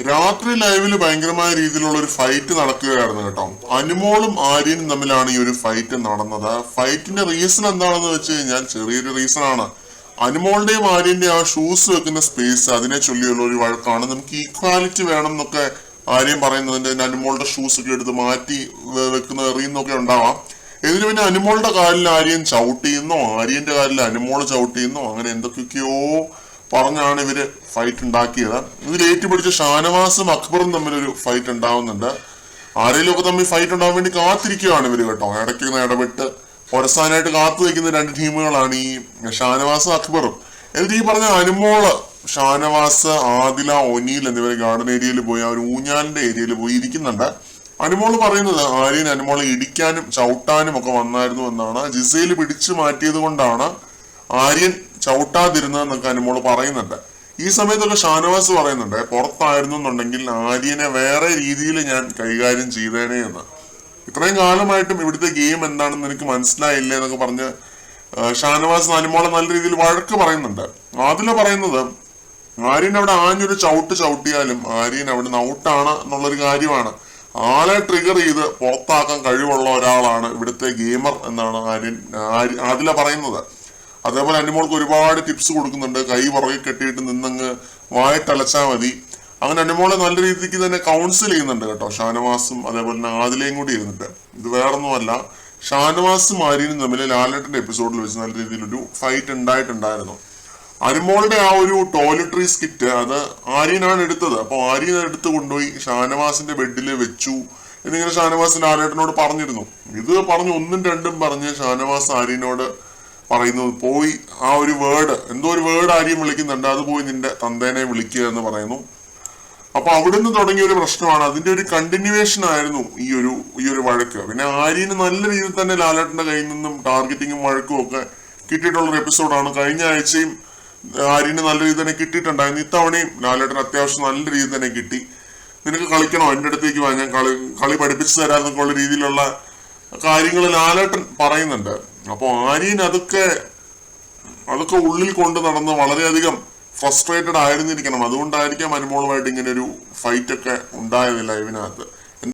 രാത്രി ലൈവില് ഭയങ്കരമായ രീതിയിലുള്ള ഒരു ഫൈറ്റ് നടക്കുകയായിരുന്നു കേട്ടോ. അനുമോളും ആര്യനും തമ്മിലാണ് ഈ ഒരു ഫൈറ്റ് നടന്നത്. ഫൈറ്റിന്റെ റീസൺ എന്താണെന്ന് വെച്ച് കഴിഞ്ഞാൽ ചെറിയൊരു റീസൺ ആണ്. അനുമോളുടെയും ആര്യന്റെയും ആ ഷൂസ് വെക്കുന്ന സ്പേസ്, അതിനെ ചൊല്ലിയുള്ള ഒരു വഴക്കാണ്. നമുക്ക് ഈക്വാലിറ്റി വേണം എന്നൊക്കെ ആര്യൻ പറയുന്നതിന്റെ അനുമോളുടെ ഷൂസ് ഒക്കെ എടുത്ത് മാറ്റി വെക്കുന്ന എറിയുന്നൊക്കെ ഉണ്ടാവാം. ഇതിന് പിന്നെ അനുമോളുടെ കാലിൽ ആര്യൻ ചവിട്ടിയെന്നോ ആര്യന്റെ കാലിൽ അനുമോള് ചവിട്ടിയെന്നോ അങ്ങനെ എന്തൊക്കെയൊക്കെയോ പറഞ്ഞാണ് ഇവര് ഫൈറ്റ് ഉണ്ടാക്കിയത്. ഇതിൽ ഏറ്റുപിടിച്ച ഷാനവാസും അക്ബറും തമ്മിലൊരു ഫൈറ്റ് ഉണ്ടാവുന്നുണ്ട്. ആരെങ്കിലും ഒക്കെ തമ്മിൽ ഫൈറ്റ് ഉണ്ടാവാൻ വേണ്ടി കാത്തിരിക്കുകയാണ് ഇവര് കേട്ടോ. ഇടയ്ക്ക് ഇടപെട്ട് ഒരസാനായിട്ട് കാത്തു വയ്ക്കുന്ന രണ്ട് ടീമുകളാണ് ഈ ഷാനവാസും അക്ബറും. എന്നിട്ട് ഈ പറഞ്ഞ അനുമോള്, ഷാനവാസ്, ആദില, ഒനീൽ എന്നിവർ ഗാർഡൻ ഏരിയയിൽ പോയി ആ ഒരു ഊഞ്ഞാലിന്റെ ഏരിയയിൽ പോയി ഇരിക്കുന്നുണ്ട്. അനുമോള് പറയുന്നത് ആര്യൻ അനുമോളെ ഇടിക്കാനും ചവിട്ടാനും ഒക്കെ വന്നായിരുന്നു എന്നാണ്. ജിസയിൽ പിടിച്ചു മാറ്റിയത് കൊണ്ടാണ് ആര്യൻ ചവിട്ടാതിരുന്നതെന്നൊക്കെ അനുമോള് പറയുന്നുണ്ട്. ഈ സമയത്തൊക്കെ ഷാനവാസ് പറയുന്നുണ്ട് പുറത്തായിരുന്നു എന്നുണ്ടെങ്കിൽ ആര്യനെ വേറെ രീതിയിൽ ഞാൻ കൈകാര്യം ചെയ്തേനെ എന്ന്. ഇത്രയും കാലമായിട്ടും ഇവിടുത്തെ ഗെയിം എന്താണെന്ന് എനിക്ക് മനസ്സിലായില്ലേ എന്നൊക്കെ പറഞ്ഞ് ഷാനവാസ് അനുമോളെ നല്ല രീതിയിൽ വഴക്ക് പറയുന്നുണ്ട്. അതില് പറയുന്നത് ആര്യൻ അവിടെ ആഞ്ഞൊരു ചവിട്ടിയാലും ആര്യൻ അവിടെ ഔട്ടാണ് എന്നുള്ളൊരു കാര്യമാണ്. ആളെ ട്രിഗർ ചെയ്ത് പുറത്താക്കാൻ കഴിവുള്ള ഒരാളാണ് ഇവിടുത്തെ ഗെയിമർ എന്നാണ് ആദില പറയുന്നത്. അതേപോലെ അനുമോൾക്ക് ഒരുപാട് ടിപ്സ് കൊടുക്കുന്നുണ്ട്. കൈ പുറകെ കെട്ടിയിട്ട് നിന്നങ്ങ് വായിട്ടലച്ചാൽ മതി. അങ്ങനെ അനുമോളെ നല്ല രീതിക്ക് തന്നെ കൗൺസിൽ ചെയ്യുന്നുണ്ട് കേട്ടോ ഷാനവാസും അതേപോലെ തന്നെ ആദിലയും കൂടി ഇരുന്നിട്ട്. ഇത് വേറൊന്നുമല്ല, ഷാനവാസും ആര്യനും തമ്മിൽ ലാലേട്ടന്റെ എപ്പിസോഡിൽ വെച്ച് നല്ല രീതിയിലൊരു ഫൈറ്റ് ഉണ്ടായിട്ടുണ്ടായിരുന്നു. അനുമോളുടെ ആ ഒരു ടോയ്ലറ്ററി സ്കിറ്റ് അത് ആര്യനാണ് എടുത്തത്. അപ്പൊ ആര്യൻ എടുത്ത് കൊണ്ടുപോയി ഷാനവാസിന്റെ ബെഡിൽ വെച്ചു എന്നിങ്ങനെ ഷാനവാസ് ലാലേട്ടനോട് പറഞ്ഞിരുന്നു. ഇത് പറഞ്ഞു ഒന്നും രണ്ടും പറഞ്ഞ് ഷാനവാസ് ആര്യനോട് പറയുന്നത് പോയി ആ ഒരു വേർഡ്, എന്തോ ഒരു വേർഡ് ആര്യൻ വിളിക്കുന്നുണ്ട്, അത് പോയി നിന്റെ തന്തേനെ വിളിക്കുക എന്ന് പറയുന്നു. അപ്പൊ അവിടുന്ന് തുടങ്ങിയ ഒരു പ്രശ്നമാണ്. അതിന്റെ ഒരു കണ്ടിന്യൂവേഷൻ ആയിരുന്നു ഈ ഒരു വഴക്ക്. പിന്നെ ആര്യന് നല്ല രീതിയിൽ തന്നെ ലാലേട്ടന്റെ കയ്യിൽ നിന്നും ടാർഗറ്റിങ്ങും വഴക്കും ഒക്കെ കിട്ടിയിട്ടുള്ള ഒരു എപ്പിസോഡാണ്. കഴിഞ്ഞ ആഴ്ചയും ആര്യന് നല്ല രീതിയിൽ തന്നെ കിട്ടിയിട്ടുണ്ടായിരുന്നു. ഇത്തവണയും ലാലേട്ടൻ അത്യാവശ്യം നല്ല രീതിയിൽ തന്നെ കിട്ടി. നിനക്ക് കളിക്കണോ, എന്റെ അടുത്തേക്ക് വാ, ഞാൻ കളി പഠിപ്പിച്ചു തരാന്നൊക്കെ ഉള്ള രീതിയിലുള്ള കാര്യങ്ങൾ ലാലേട്ടൻ പറയുന്നുണ്ട്. അപ്പൊ ആര്യൻ അതൊക്കെ ഉള്ളിൽ കൊണ്ട് നടന്ന് വളരെയധികം ഫ്രസ്ട്രേറ്റഡ് ആയിരുന്നിരിക്കണം. അതുകൊണ്ടായിരിക്കാം അനുമോളുമായിട്ട് ഇങ്ങനെ ഒരു ഫൈറ്റ് ഒക്കെ ഉണ്ടായത് ലൈവിനകത്ത്.